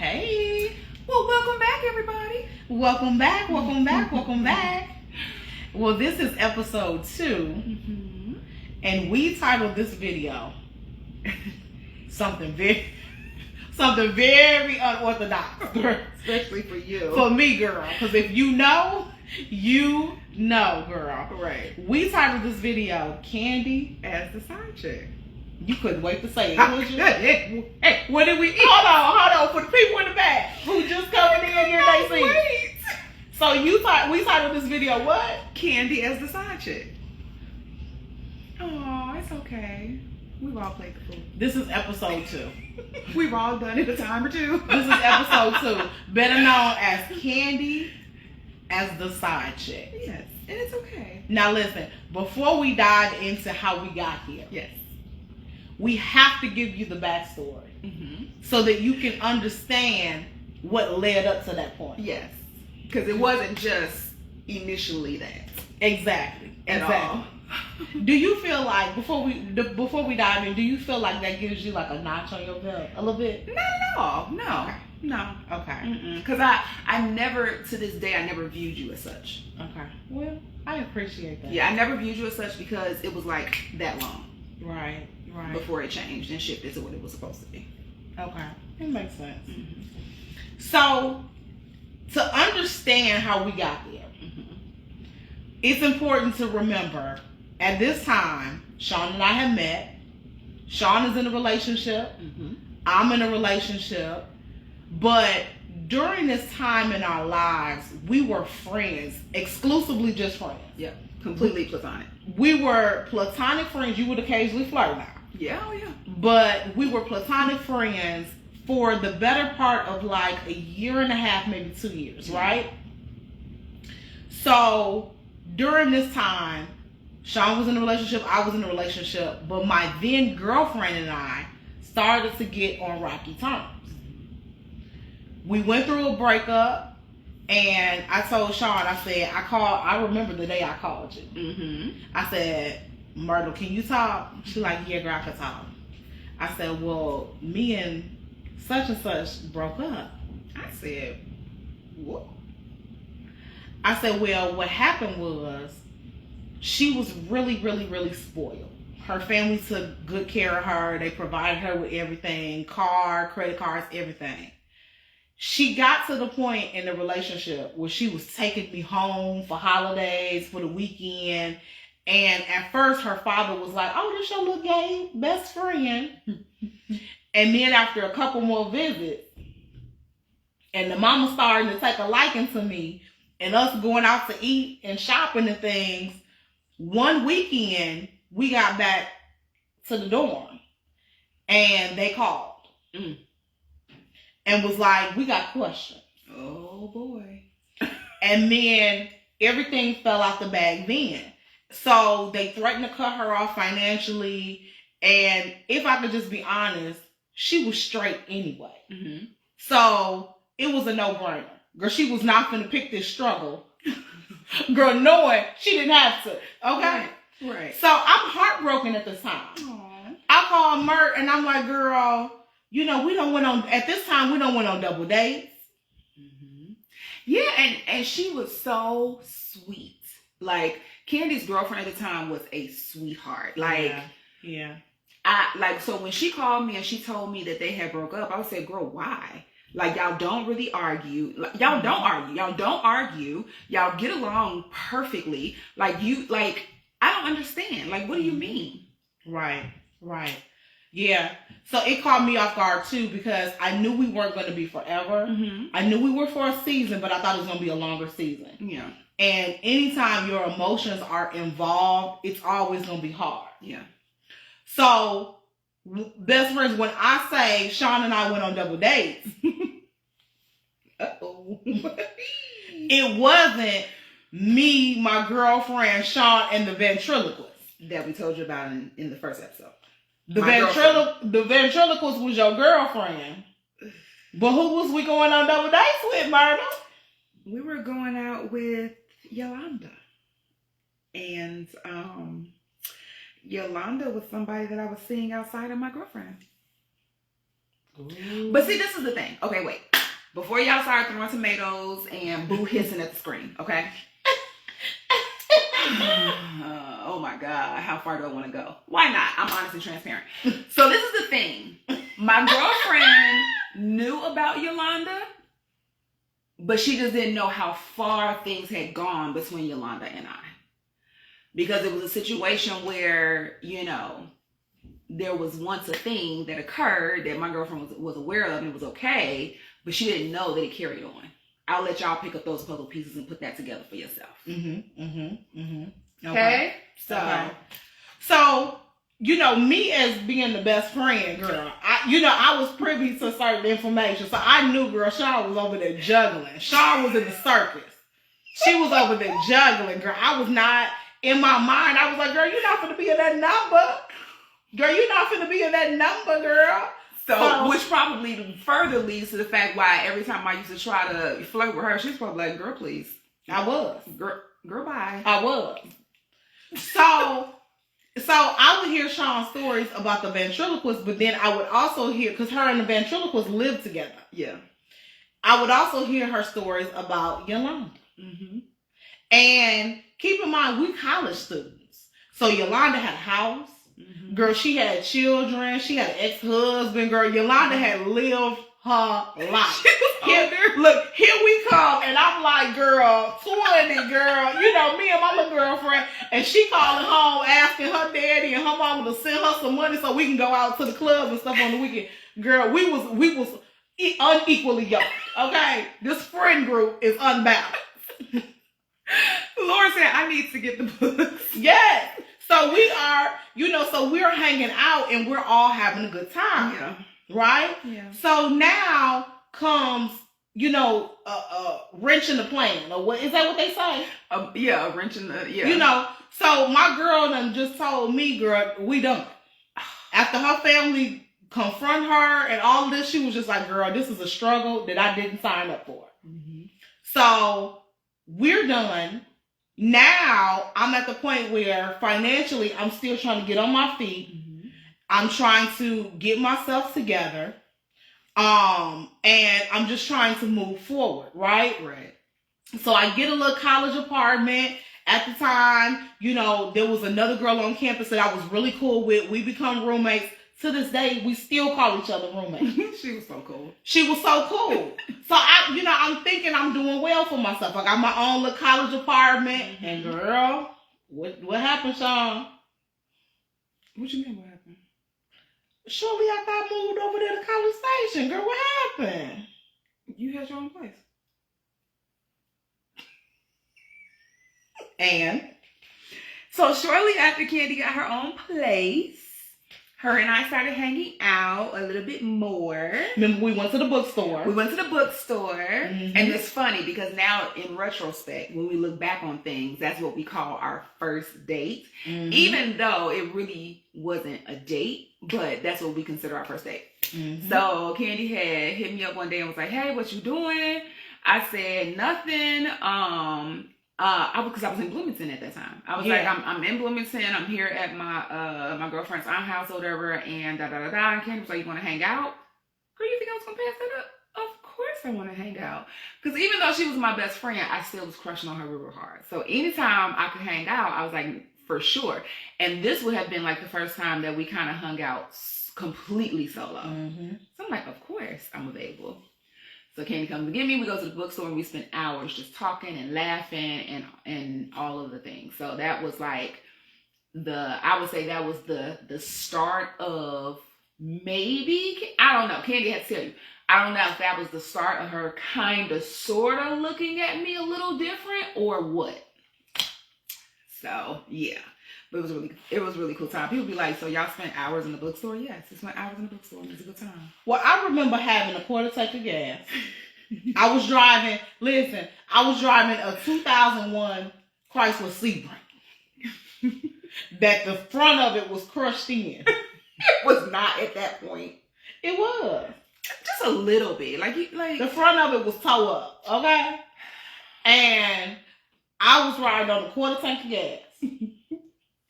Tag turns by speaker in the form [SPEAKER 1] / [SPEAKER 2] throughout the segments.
[SPEAKER 1] Hey.
[SPEAKER 2] Well, welcome back, everybody.
[SPEAKER 1] Welcome back, welcome back, welcome back. Well, this is episode 2, and we titled this video something very unorthodox,
[SPEAKER 2] Especially for you.
[SPEAKER 1] for me, girl. Because if you know, girl.
[SPEAKER 2] Right.
[SPEAKER 1] We titled this video "Candy."
[SPEAKER 2] As the side chick.
[SPEAKER 1] You couldn't wait to say it, would you? Hey, what did we? Hold on. For the people in the back who just coming in here, they see.
[SPEAKER 2] Wait.
[SPEAKER 1] So we titled this video what?
[SPEAKER 2] Candy as the side chick. Oh, it's okay. We've all played the fool.
[SPEAKER 1] This is episode 2.
[SPEAKER 2] We've all done it a time or two.
[SPEAKER 1] This is episode 2, better known as Candy as the side chick.
[SPEAKER 2] Yes, and it's okay.
[SPEAKER 1] Now listen, before we dive into how we got here,
[SPEAKER 2] Yes.
[SPEAKER 1] we have to give you the backstory so that you can understand what led up to that point.
[SPEAKER 2] Yes, because it wasn't just initially that.
[SPEAKER 1] Exactly.
[SPEAKER 2] At all.
[SPEAKER 1] Do you feel like before we dive in, do you feel like that gives you like a notch on your belt a little bit?
[SPEAKER 2] Not at all. No.
[SPEAKER 1] Okay.
[SPEAKER 2] No.
[SPEAKER 1] Okay.
[SPEAKER 2] Because I never, to this day, I never viewed you as such.
[SPEAKER 1] Okay. Well, I appreciate that.
[SPEAKER 2] Yeah, I never viewed you as such because it was like that long
[SPEAKER 1] Right.
[SPEAKER 2] before it changed and shifted to what it was supposed to be.
[SPEAKER 1] Okay. It makes sense. So, to understand how we got there, it's important to remember at this time, Sean and I have met. Sean is in a relationship. I'm in a relationship. But during this time in our lives, we were friends, exclusively just friends.
[SPEAKER 2] Yep. Completely platonic.
[SPEAKER 1] We were platonic friends. You would occasionally flirt now.
[SPEAKER 2] Yeah, oh yeah.
[SPEAKER 1] But we were platonic friends for the better part of like a year and a half, maybe 2 years, right? So during this time, Sean was in a relationship, I was in a relationship, but my then girlfriend and I started to get on rocky terms. We went through a breakup, and I told Sean, I said, I remember the day I called you. I said, Myrtle, can you talk? She's like, yeah, girl, I can talk. I said, well, me and such broke up.
[SPEAKER 2] I said, what?
[SPEAKER 1] I said, well, what happened was she was really, really, really spoiled. Her family took good care of her. They provided her with everything, car, credit cards, everything. She got to the point in the relationship where she was taking me home for holidays, for the weekend. And at first, her father was like, oh, this your little gay best friend. And then after a couple more visits, and the mama starting to take a liking to me, and us going out to eat and shopping and things, one weekend, we got back to the dorm. And they called. And was like, we got questions.
[SPEAKER 2] Oh, boy.
[SPEAKER 1] And then everything fell out the bag then. So they threatened to cut her off financially. And if I could just be honest, she was straight anyway. So it was a no-brainer. Girl, she was not going to pick this struggle. Girl, knowing she didn't have to. Okay?
[SPEAKER 2] Right.
[SPEAKER 1] So I'm heartbroken at this time.
[SPEAKER 2] Aww.
[SPEAKER 1] I called Mert and I'm like, girl, you know, at this time, we don't went on double dates.
[SPEAKER 2] Yeah, and she was so sweet. Like, Candy's girlfriend at the time was a sweetheart. Like,
[SPEAKER 1] yeah.
[SPEAKER 2] So when she called me and she told me that they had broke up, I would say, girl, why? Like, y'all don't really argue. Like, y'all don't argue. Y'all don't argue. Y'all get along perfectly. Like, I don't understand. Like, what do you mean?
[SPEAKER 1] Right. Yeah. So it caught me off guard too because I knew we weren't going to be forever. I knew we were for a season, but I thought it was going to be a longer season.
[SPEAKER 2] Yeah.
[SPEAKER 1] And anytime your emotions are involved, it's always going to be hard.
[SPEAKER 2] Yeah.
[SPEAKER 1] So, best friends, when I say Sean and I went on double dates, it wasn't me, my girlfriend, Sean, and the ventriloquist
[SPEAKER 2] that we told you about in the first episode.
[SPEAKER 1] The ventriloquist was your girlfriend. But who was we going on double dates with, Myrtle?
[SPEAKER 2] We were going out with Yolanda. And Yolanda was somebody that I was seeing outside of my girlfriend. Ooh. But see, this is the thing. Okay, wait. Before y'all start throwing tomatoes and boo hissing at the screen, okay? Oh my God, how far do I want to go? Why not? I'm honest and transparent. So this is the thing. My girlfriend knew about Yolanda, but she just didn't know how far things had gone between Yolanda and I. Because it was a situation where, you know, there was once a thing that occurred that my girlfriend was aware of and it was okay, but she didn't know that it carried on. I'll let y'all pick up those puzzle pieces and put that together for yourself. Okay?
[SPEAKER 1] So, you know, me as being the best friend, girl, I was privy to certain information. So I knew, girl, Shaw was over there juggling. Shaw was in the circus. She was over there juggling, girl. I was not, in my mind, I was like, girl, you're not going to be in that number. Girl, you're not going to be in that number, girl.
[SPEAKER 2] So, which probably further leads to the fact why every time I used to try to flirt with her, she's probably like, girl, please.
[SPEAKER 1] I was.
[SPEAKER 2] Girl, bye.
[SPEAKER 1] I was. So I would hear Sean's stories about the ventriloquist, but then I would also hear, because her and the ventriloquist lived together.
[SPEAKER 2] Yeah.
[SPEAKER 1] I would also hear her stories about Yolanda. And keep in mind, we college students. So Yolanda had a house. Girl, she had children. She had an ex-husband. Girl, Yolanda had lived her life. Look, here we come. And I'm like, girl, 20, girl. You know, me and my little girlfriend. And she calling home, asking her daddy and her mama to send her some money so we can go out to the club and stuff on the weekend. Girl, we was unequally yoked. Okay? This friend group is unbalanced.
[SPEAKER 2] Laura said, I need to get the books.
[SPEAKER 1] Yes. So we are, you know, so we're hanging out and we're all having a good time.
[SPEAKER 2] Yeah.
[SPEAKER 1] Right?
[SPEAKER 2] Yeah.
[SPEAKER 1] So now comes, you know, wrench in the plan. Or what is that what they say?
[SPEAKER 2] Yeah, a wrench in the, yeah.
[SPEAKER 1] You know, so my girl done just told me, girl, we done. After her family confront her and all this, she was just like, girl, this is a struggle that I didn't sign up for. So we're done. Now I'm at the point where financially I'm still trying to get on my feet. I'm trying to get myself together. And I'm just trying to move forward, right?
[SPEAKER 2] Right.
[SPEAKER 1] So I get a little college apartment. At the time, you know, there was another girl on campus that I was really cool with. We become roommates. To this day, we still call each other roommates.
[SPEAKER 2] She was so cool.
[SPEAKER 1] She was so cool. So I'm thinking I'm doing well for myself. I got my own little college apartment. And girl, what happened, Sean?
[SPEAKER 2] What you mean what happened?
[SPEAKER 1] Shortly after I moved over there to College Station, girl, what happened?
[SPEAKER 2] You had your own place.
[SPEAKER 1] And
[SPEAKER 2] so shortly after Candy got her own place, her and I started hanging out a little bit more.
[SPEAKER 1] Remember, we went to the bookstore. And
[SPEAKER 2] it's funny because now in retrospect, when we look back on things, that's what we call our first date. Even though it really wasn't a date, but that's what we consider our first date. So Candy had hit me up one day and was like, hey, what you doing? I said, nothing. Because I was in Bloomington at that time. I was like, I'm in Bloomington. I'm here at my girlfriend's aunt house or whatever. And da-da-da-da. And Candy was like, you want to hang out? Girl, you think I was going to pass that up? Of course I want to hang out. Because even though she was my best friend, I still was crushing on her real hard. So anytime I could hang out, I was like, for sure. And this would have been like the first time that we kind of hung out completely solo. So I'm like, of course I'm available. So Candy comes to get me. We go to the bookstore and we spend hours just talking and laughing and all of the things. So that was like I would say that was the start of maybe, I don't know. Candy had to tell you. I don't know if that was the start of her kind of sort of looking at me a little different or what. So yeah. But it was really cool time. People be like, so y'all spent hours in the bookstore? Yes, we spent hours in the bookstore. It was a good time.
[SPEAKER 1] Well, I remember having a quarter tank of gas. I was driving a 2001 Chrysler Sebring. That the front of it was crushed in.
[SPEAKER 2] It was not at that point.
[SPEAKER 1] It was.
[SPEAKER 2] Just a little bit. Like
[SPEAKER 1] the front of it was towed up, okay? And I was riding on a quarter tank of gas.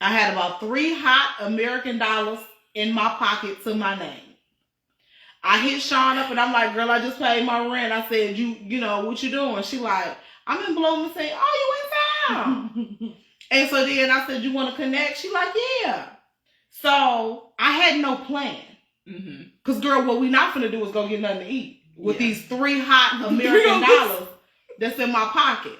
[SPEAKER 1] I had about 3 hot American dollars in my pocket to my name. I hit Sean up and I'm like, girl, I just paid my rent. I said, you know, what you doing? She like, I'm in Bloomington. Oh, you in town? And so then I said, you want to connect? She like, yeah. So I had no plan. Because, girl, what we not finna do is go get nothing to eat with these 3 hot American dollars that's in my pocket.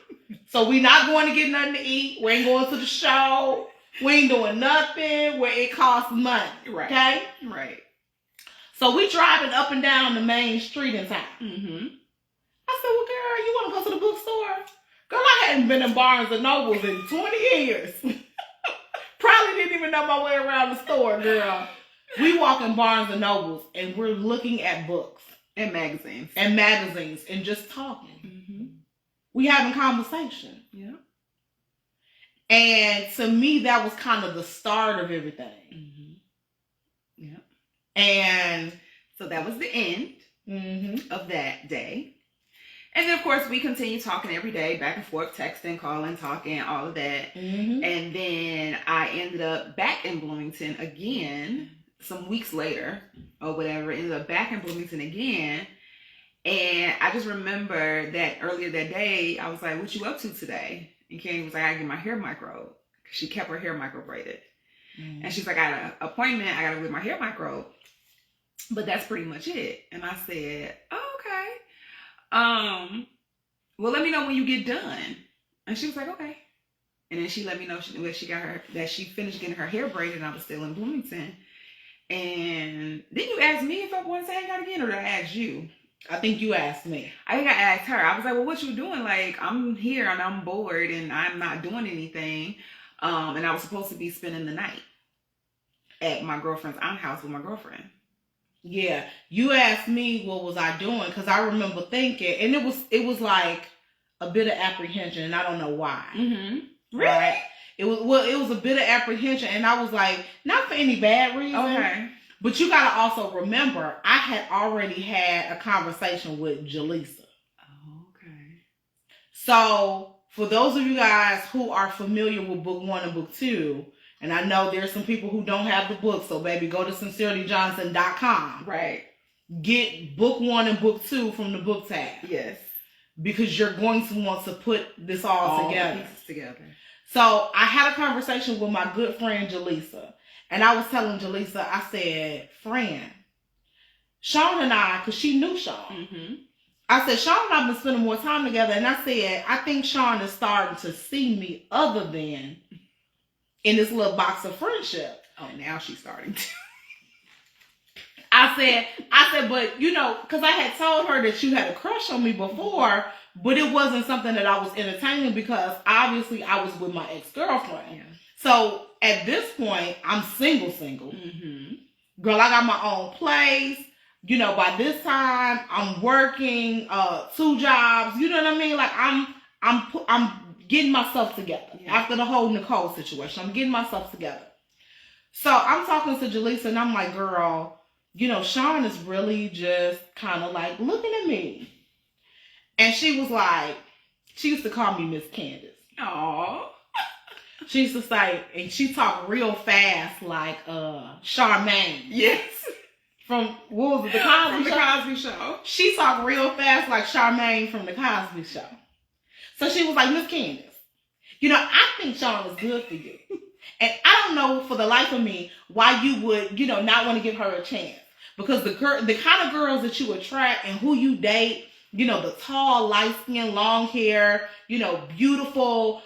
[SPEAKER 1] So we not going to get nothing to eat. We ain't going to the show. We ain't doing nothing where it costs money.
[SPEAKER 2] Right.
[SPEAKER 1] Okay?
[SPEAKER 2] Right.
[SPEAKER 1] So we driving up and down the main street in town. I said, well, girl, you want to go to the bookstore? Girl, I hadn't been in Barnes & Nobles in 20 years. Probably didn't even know my way around the store, girl. We walk in Barnes & Nobles and we're looking at books.
[SPEAKER 2] And magazines.
[SPEAKER 1] And just talking. We having conversation.
[SPEAKER 2] Yeah.
[SPEAKER 1] And to me, that was kind of the start of everything.
[SPEAKER 2] Yeah.
[SPEAKER 1] And
[SPEAKER 2] so that was the end of that day. And then, of course, we continue talking every day, back and forth, texting, calling, talking, all of that. And then I ended up back in Bloomington again, some weeks later or whatever, ended up back in Bloomington again. And I just remember that earlier that day, I was like, what you up to today? And Kenny was like, I get my hair micro. She kept her hair micro braided. And she's like, I got an appointment. I got to get my hair micro. But that's pretty much it. And I said, oh, okay. Well, let me know when you get done. And she was like, okay. And then she let me know that she finished getting her hair braided and I was still in Bloomington. And then you asked me if I wanted to hang out again, or did I ask you?
[SPEAKER 1] I think you asked me.
[SPEAKER 2] I think I asked her. I was like, well, what you doing? Like, I'm here and I'm bored and I'm not doing anything. And I was supposed to be spending the night at my girlfriend's aunt's house with my girlfriend.
[SPEAKER 1] Yeah. You asked me what was I doing, because I remember thinking, and it was like a bit of apprehension, and I don't know why.
[SPEAKER 2] Really?
[SPEAKER 1] Right? It was a bit of apprehension, and I was like, not for any bad reason.
[SPEAKER 2] Okay.
[SPEAKER 1] But you got to also remember, I had already had a conversation with Jaleesa.
[SPEAKER 2] Oh, okay.
[SPEAKER 1] So, for those of you guys who are familiar with book 1 and book 2, and I know there's some people who don't have the book, so baby, go to sincerityjohnson.com.
[SPEAKER 2] Right.
[SPEAKER 1] Get book 1 and book 2 from the book tab.
[SPEAKER 2] Yes.
[SPEAKER 1] Because you're going to want to put this all together.
[SPEAKER 2] The pieces together.
[SPEAKER 1] So, I had a conversation with my good friend Jaleesa. And I was telling Jaleesa, I said, friend, Sean and I, because she knew Sean. I said, Sean and I have been spending more time together. And I said, I think Sean is starting to see me other than in this little box of friendship.
[SPEAKER 2] Oh, now she's starting to.
[SPEAKER 1] I said, but you know, because I had told her that you had a crush on me before, but it wasn't something that I was entertaining because obviously I was with my ex-girlfriend. Yeah. So at this point, I'm single. Girl, I got my own place. You know, by this time, I'm working 2 jobs. You know what I mean? Like I'm getting myself together after the whole Nicole situation. I'm getting myself together. So I'm talking to Jaleesa, and I'm like, girl, you know, Sean is really just kind of like looking at me. And she was like, she used to call me Miss Candace.
[SPEAKER 2] Aww.
[SPEAKER 1] She used to say, and she talked real fast like Charmaine.
[SPEAKER 2] Yes.
[SPEAKER 1] From, what was it, the Cosby Show?
[SPEAKER 2] The Cosby Show.
[SPEAKER 1] She talked real fast like Charmaine from the Cosby Show. So she was like, Miss Candace, you know, I think Sean is good for you. And I don't know for the life of me why you would, you know, not want to give her a chance. Because the kind of girls that you attract and who you date, you know, the tall, light skin, long hair, you know, beautiful,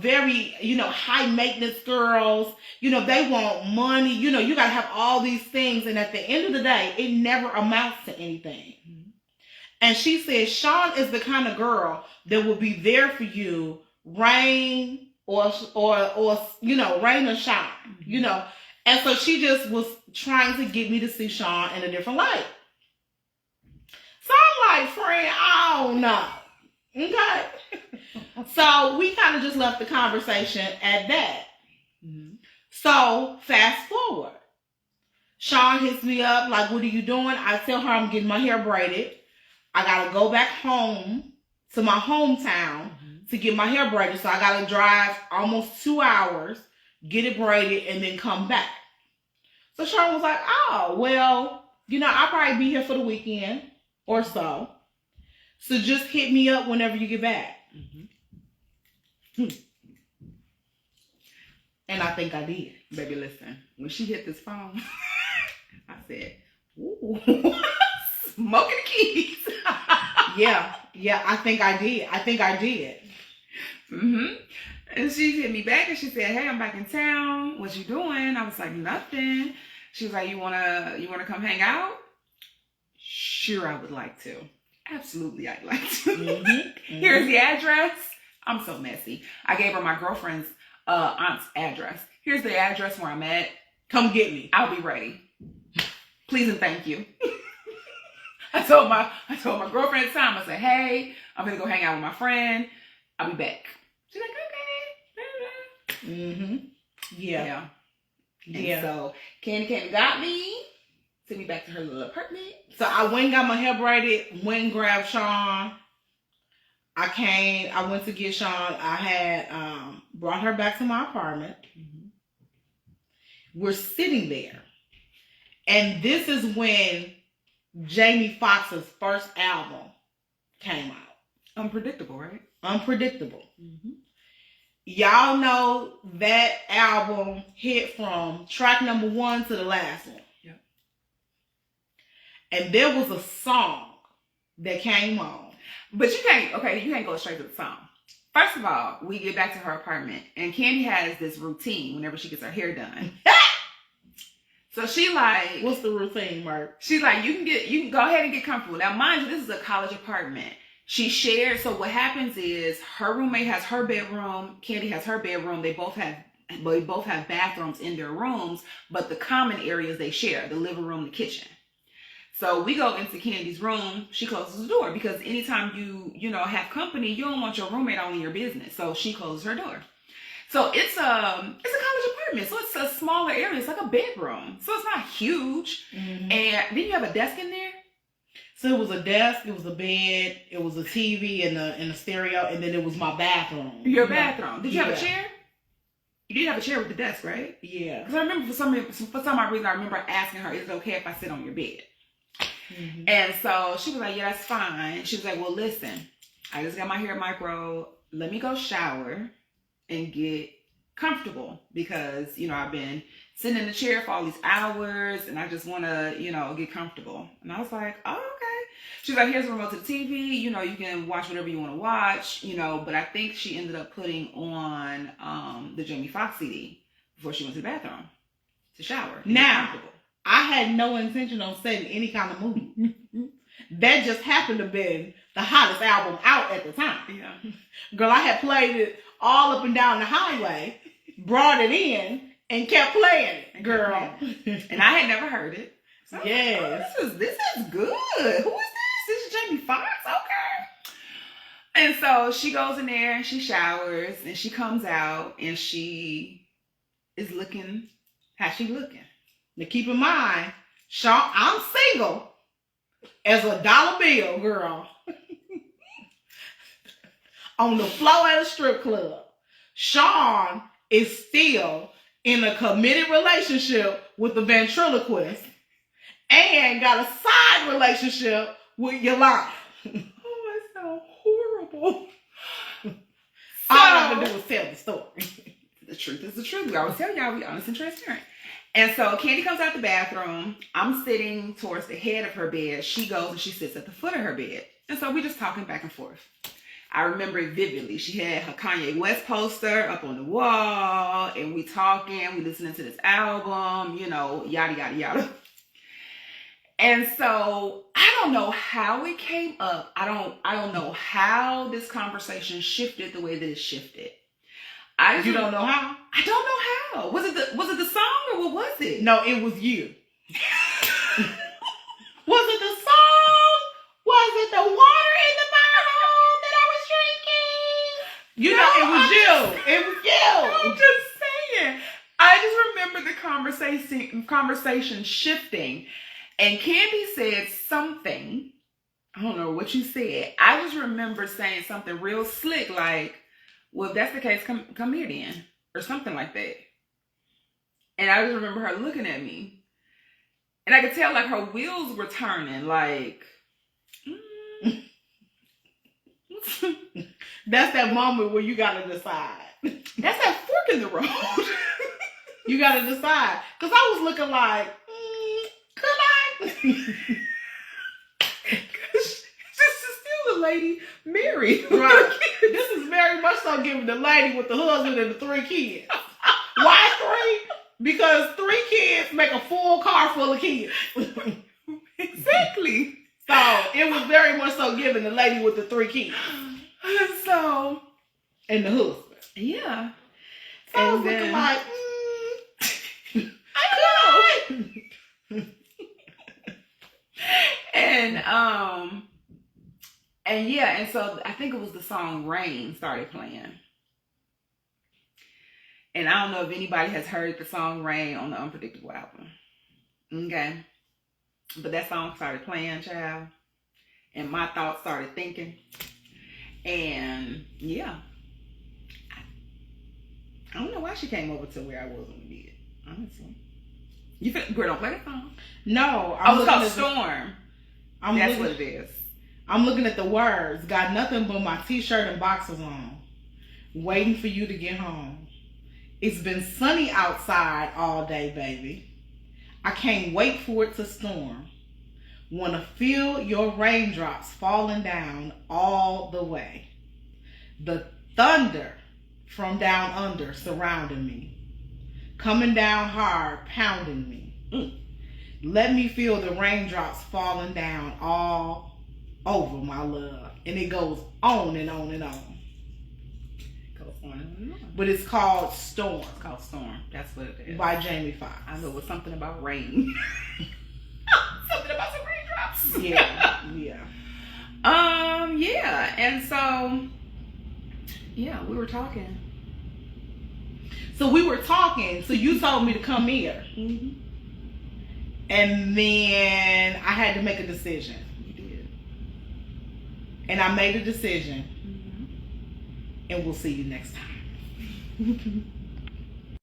[SPEAKER 1] very, you know, high maintenance girls, you know, they want money, you know, you got to have all these things. And at the end of the day, it never amounts to anything. And she said, Sean is the kind of girl that will be there for you, rain or you know, rain or shine, you know. And so she just was trying to get me to see Sean in a different light. So I'm like, friend, I don't know. Okay. So we kind of just left the conversation at that. So fast forward. Sean hits me up like, what are you doing? I tell her I'm getting my hair braided. I got to go back home to my hometown to get my hair braided. So I got to drive almost 2 hours, get it braided, and then come back. So Sean was like, oh, well, I'll probably be here for the weekend or so. So just hit me up whenever you get back. And I think I did.
[SPEAKER 2] Baby, listen. When she hit this phone, I said, ooh, smoking the keys.
[SPEAKER 1] Yeah, I think I did.
[SPEAKER 2] And she hit me back and she said, hey, I'm back in town. What you doing? I was like, nothing. She was like, you wanna come hang out? Sure, I would like to. Absolutely, I'd like to. Here's the address. I'm so messy. I gave her my girlfriend's aunt's address. Here's the address where I'm at.
[SPEAKER 1] Come get me.
[SPEAKER 2] I'll be ready. Please and thank you. I told my girlfriend at the time, I said, hey, I'm gonna go hang out with my friend. I'll be back. She's like, okay.
[SPEAKER 1] Yeah.
[SPEAKER 2] And so Candy came and got me, took me back to her little apartment.
[SPEAKER 1] So I went and got my hair braided, went and grabbed Sean. I went to get Sean. I had brought her back to my apartment. We're sitting there. And this is when Jamie Foxx's first album came out.
[SPEAKER 2] Unpredictable, right?
[SPEAKER 1] Unpredictable. Y'all know that album hit from track number 1 to the last one.
[SPEAKER 2] Yep.
[SPEAKER 1] And there was a song that came on.
[SPEAKER 2] But you can't go straight to the song. First of all, we get back to her apartment and Candy has this routine whenever she gets her hair done. So she like,
[SPEAKER 1] what's the routine, Mark?
[SPEAKER 2] She's like, you can go ahead and get comfortable. Now, mind you, this is a college apartment. She shared. So what happens is her roommate has her bedroom. Candy has her bedroom. They both have bathrooms in their rooms, but the common areas they share, the living room, the kitchen. So we go into Candy's room. She closes the door because anytime you have company, you don't want your roommate all in your business. So she closes her door. So it's a college apartment. So it's a smaller area. It's like a bedroom. So it's not huge. And then you have a desk in there.
[SPEAKER 1] So it was a desk, it was a bed, it was a TV and a stereo, and then it was my bathroom.
[SPEAKER 2] Your bathroom. Did you have a chair? You did have a chair with the desk, right?
[SPEAKER 1] Yeah.
[SPEAKER 2] Because I remember for some odd reason, I remember asking her, is it okay if I sit on your bed? And so she was like, yeah, that's fine. She was like, well, listen, I just got my hair micro. Let me go shower and get comfortable because, I've been sitting in the chair for all these hours and I just want to, get comfortable. And I was like, oh, okay. She's like, here's the remote to the TV. You can watch whatever you want to watch, but I think she ended up putting on the Jamie Foxx CD before she went to the bathroom to shower.
[SPEAKER 1] Now, I had no intention on setting any kind of mood. That just happened to be the hottest album out at the time.
[SPEAKER 2] Yeah.
[SPEAKER 1] Girl, I had played it all up and down the highway, brought it in, and kept playing it, girl.
[SPEAKER 2] And I had never heard it. So
[SPEAKER 1] yes.
[SPEAKER 2] Like, oh, this is good. Who is this? This is Jamie Foxx? Okay. And so she goes in there and she showers and she comes out and she is looking how she looking.
[SPEAKER 1] Now keep in mind, Sean, I'm single as a dollar bill, girl. On the floor at a strip club. Sean is still in a committed relationship with the ventriloquist and got a side relationship with Yolanda.
[SPEAKER 2] Oh, it's so horrible.
[SPEAKER 1] All I can do is tell the story.
[SPEAKER 2] The truth is the truth. We always tell y'all we honest and transparent. And so Candy comes out the bathroom. I'm sitting towards the head of her bed. She goes and she sits at the foot of her bed. And so we just talking back and forth. I remember it vividly. She had her Kanye West poster up on the wall. And we talking. We listening to this album. Yada, yada, yada. And so I don't know how it came up. I don't know how this conversation shifted the way that it shifted.
[SPEAKER 1] You don't know how?
[SPEAKER 2] I don't know how. Was it the song or what was it?
[SPEAKER 1] No, it was you. Was it the song? Was it the water in the bottle that I was drinking? It was you. It was you.
[SPEAKER 2] I'm just saying. I just remember the conversation shifting. And Candy said something. I don't know what you said. I just remember saying something real slick like, well, if that's the case, come here then. Or something like that. And I just remember her looking at me. And I could tell like her wheels were turning. Like,
[SPEAKER 1] that's that moment where you gotta decide.
[SPEAKER 2] That's that fork in the road.
[SPEAKER 1] You gotta decide. Cause I was looking like, could I?
[SPEAKER 2] This is still the lady married.
[SPEAKER 1] Right. This is very much so giving the lady with the husband and the 3 kids. Why 3? Because 3 kids make a full car full of kids.
[SPEAKER 2] Exactly.
[SPEAKER 1] So it was very much so giving the lady with the 3 kids.
[SPEAKER 2] So,
[SPEAKER 1] And the husband.
[SPEAKER 2] yeah.
[SPEAKER 1] So I was looking like,
[SPEAKER 2] I know. And yeah, and so I think it was the song Rain started playing. And I don't know if anybody has heard the song Rain on the Unpredictable album. Okay. But that song started playing, child. And my thoughts started thinking. And yeah. I don't know why she came over to where I was when we did, honestly. You feel, girl, don't play that song.
[SPEAKER 1] no.
[SPEAKER 2] It's called Storm. That's what it is.
[SPEAKER 1] I'm looking at the words. Got nothing but my t-shirt and boxers on. Waiting for you to get home. It's been sunny outside all day, baby. I can't wait for it to storm. Wanna feel your raindrops falling down all the way. The thunder from down under surrounding me. Coming down hard, pounding me. Let me feel the raindrops falling down all over my love. And it goes on and on and on.
[SPEAKER 2] It goes on and on.
[SPEAKER 1] But it's called Storm.
[SPEAKER 2] It's called Storm. That's what it is.
[SPEAKER 1] By Jamie Foxx.
[SPEAKER 2] I know it was something about rain. Something about some raindrops.
[SPEAKER 1] Yeah, yeah.
[SPEAKER 2] Yeah. And so, yeah, we were talking.
[SPEAKER 1] So we were talking. So you told me to come here.
[SPEAKER 2] Mm-hmm.
[SPEAKER 1] And then I had to make a decision.
[SPEAKER 2] You did.
[SPEAKER 1] And I made a decision.
[SPEAKER 2] Mm-hmm.
[SPEAKER 1] And we'll see you next time.